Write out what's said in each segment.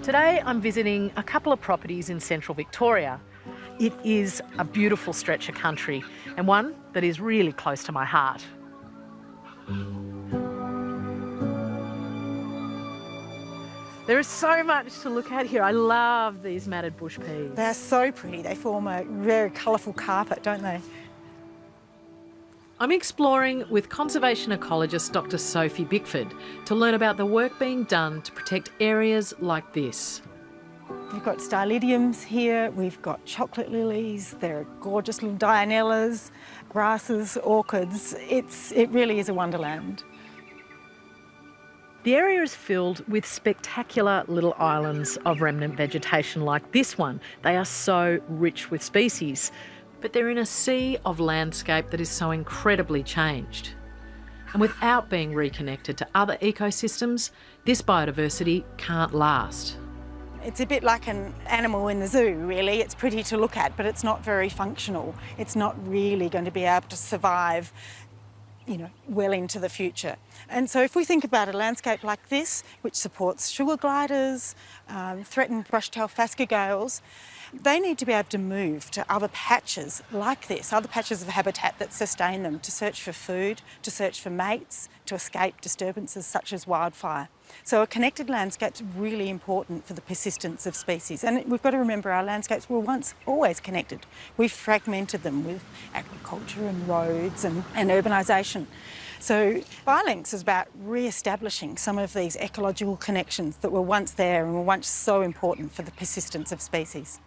Today I'm visiting a couple of properties in central Victoria. It is a beautiful stretch of country and one that is really close to my heart. There is so much to look at here. I love these matted bush peas. They're so pretty. They form a very colourful carpet, don't they? I'm exploring with conservation ecologist Dr. Sophie Bickford to learn about the work being done to protect areas like this. We've got stylidiums here, we've got chocolate lilies, there are gorgeous little dianellas, grasses, orchids. It really is a wonderland. The area is filled with spectacular little islands of remnant vegetation like this one. They are so rich with species, but they're in a sea of landscape that is so incredibly changed. And without being reconnected to other ecosystems, this biodiversity can't last. It's a bit like an animal in the zoo, really. It's pretty to look at, but it's not very functional. It's not really going to be able to survive, well into the future. And so if we think about a landscape like this, which supports sugar gliders, threatened brush-tailed phascogales, they need to be able to move to other patches like this, other patches of habitat that sustain them, to search for food, to search for mates, to escape disturbances such as wildfire. So a connected landscape's really important for the persistence of species. And we've got to remember our landscapes were once always connected. We've fragmented them with agriculture and roads and urbanisation. So Biolinks is about re-establishing some of these ecological connections that were once there and were once so important for the persistence of species.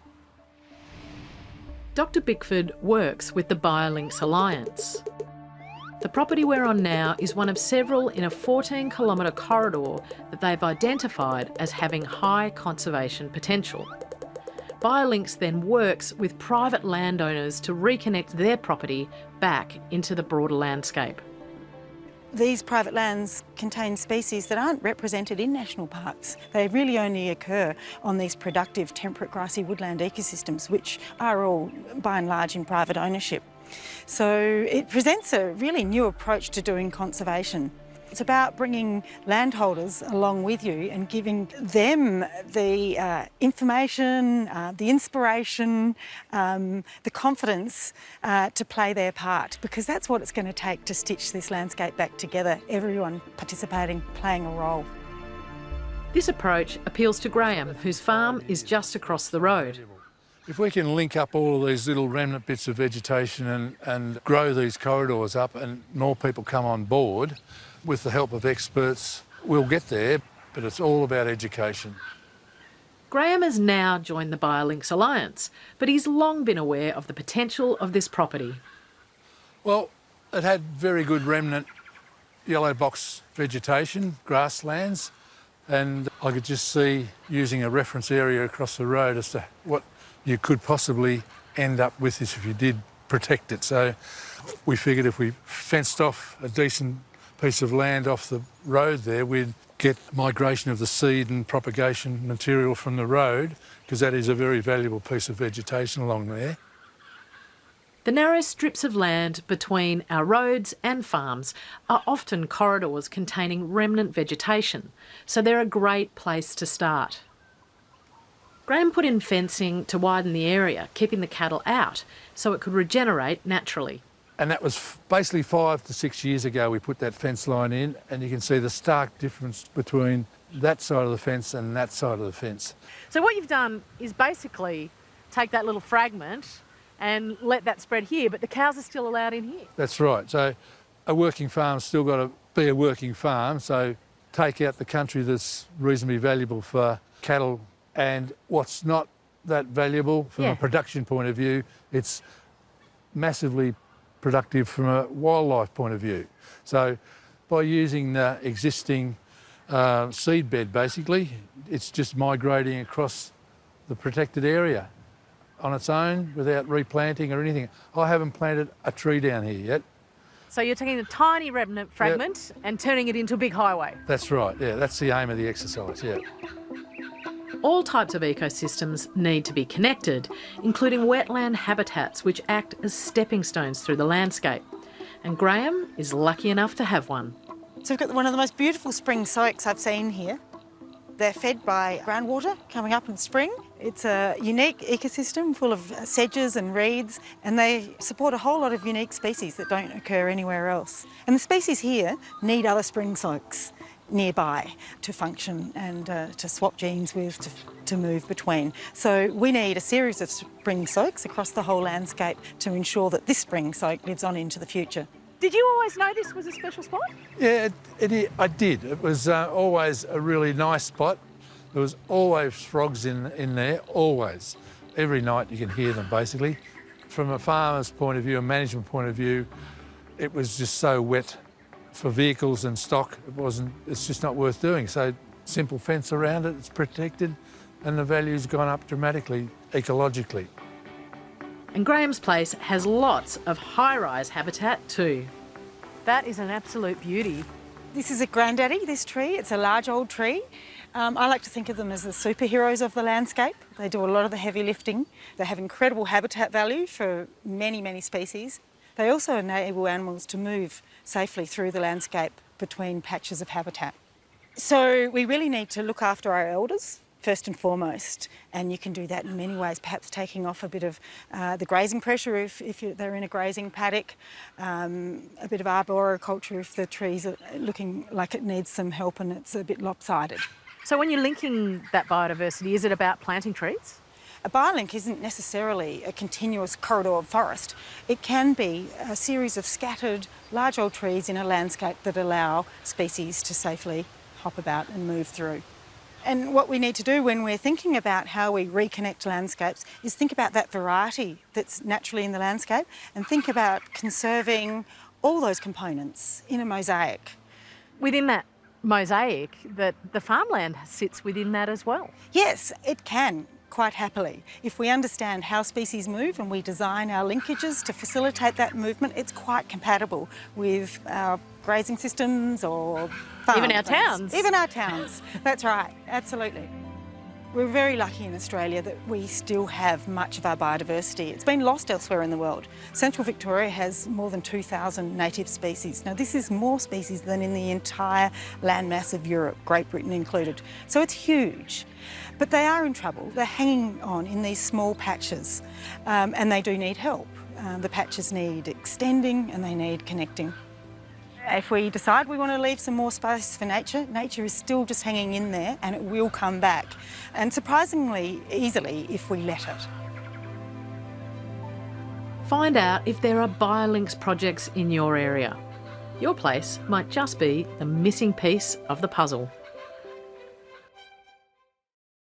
Dr. Bickford works with the Biolinks Alliance. The property we're on now is one of several in a 14-kilometre corridor that they've identified as having high conservation potential. Biolinks then works with private landowners to reconnect their property back into the broader landscape. These private lands contain species that aren't represented in national parks. They really only occur on these productive temperate grassy woodland ecosystems, which are all by and large in private ownership. So it presents a really new approach to doing conservation. It's about bringing landholders along with you and giving them the information, the inspiration, the confidence to play their part, because that's what it's going to take to stitch this landscape back together, everyone participating, playing a role. This approach appeals to Graham, whose farm is just across the road. If we can link up all of these little remnant bits of vegetation and grow these corridors up and more people come on board, with the help of experts, we'll get there, but it's all about education. Graham has now joined the Biolinks Alliance, but he's long been aware of the potential of this property. Well, it had very good remnant yellow box vegetation, grasslands, and I could just see using a reference area across the road as to what you could possibly end up with this if you did protect it. So we figured if we fenced off a decent piece of land off the road there, we'd get migration of the seed and propagation material from the road, because that is a very valuable piece of vegetation along there. The narrow strips of land between our roads and farms are often corridors containing remnant vegetation, so they're a great place to start. Graham put in fencing to widen the area, keeping the cattle out, so it could regenerate naturally. And that was basically 5 to 6 years ago we put that fence line in, and you can see the stark difference between that side of the fence and that side of the fence. So what you've done is basically take that little fragment and let that spread here, but the cows are still allowed in here. That's right. So a working farm's still got to be a working farm, so take out the country that's reasonably valuable for cattle, and what's not that valuable from a production point of view, it's massively productive from a wildlife point of view. So by using the existing seed bed, basically, it's just migrating across the protected area on its own without replanting or anything. I haven't planted a tree down here yet. So you're taking a tiny remnant fragment and turning it into a big highway? That's right, yeah, that's the aim of the exercise, yeah. All types of ecosystems need to be connected, including wetland habitats which act as stepping stones through the landscape. And Graham is lucky enough to have one. So we've got one of the most beautiful spring soaks I've seen here. They're fed by groundwater coming up in spring. It's a unique ecosystem full of sedges and reeds, and they support a whole lot of unique species that don't occur anywhere else. And the species here need other spring soaks nearby to function and to swap genes with, to move between. So we need a series of spring soaks across the whole landscape to ensure that this spring soak lives on into the future. Did you always know this was a special spot? Yeah, I did. It was always a really nice spot. There was always frogs in there, always. Every night you can hear them, basically. From a farmer's point of view, a management point of view, it was just so wet for vehicles and stock. It's just not worth doing. So simple fence around it, it's protected, and the value's gone up dramatically, ecologically. And Graham's place has lots of high-rise habitat too. That is an absolute beauty. This is a granddaddy, this tree. It's a large old tree. I like to think of them as the superheroes of the landscape. They do a lot of the heavy lifting. They have incredible habitat value for many, many species. They also enable animals to move safely through the landscape between patches of habitat. So we really need to look after our elders first and foremost, and you can do that in many ways, perhaps taking off a bit of the grazing pressure if they're in a grazing paddock, a bit of arboriculture if the trees are looking like it needs some help and it's a bit lopsided. So when you're linking that biodiversity, is it about planting trees? A biolink isn't necessarily a continuous corridor of forest. It can be a series of scattered large old trees in a landscape that allow species to safely hop about and move through. And what we need to do when we're thinking about how we reconnect landscapes is think about that variety that's naturally in the landscape and think about conserving all those components in a mosaic. Within that mosaic, that the farmland sits within that as well. Yes, it can, quite happily. If we understand how species move and we design our linkages to facilitate that movement, it's quite compatible with our grazing systems or farm Even our plans. towns. Even our towns, that's right, absolutely. We're very lucky in Australia that we still have much of our biodiversity. It's been lost elsewhere in the world. Central Victoria has more than 2,000 native species. Now this is more species than in the entire landmass of Europe, Great Britain included. So it's huge. But they are in trouble. They're hanging on in these small patches and they do need help. The patches need extending and they need connecting. If we decide we want to leave some more space for nature, nature is still just hanging in there and it will come back, and surprisingly easily if we let it. Find out if there are Biolinks projects in your area. Your place might just be the missing piece of the puzzle.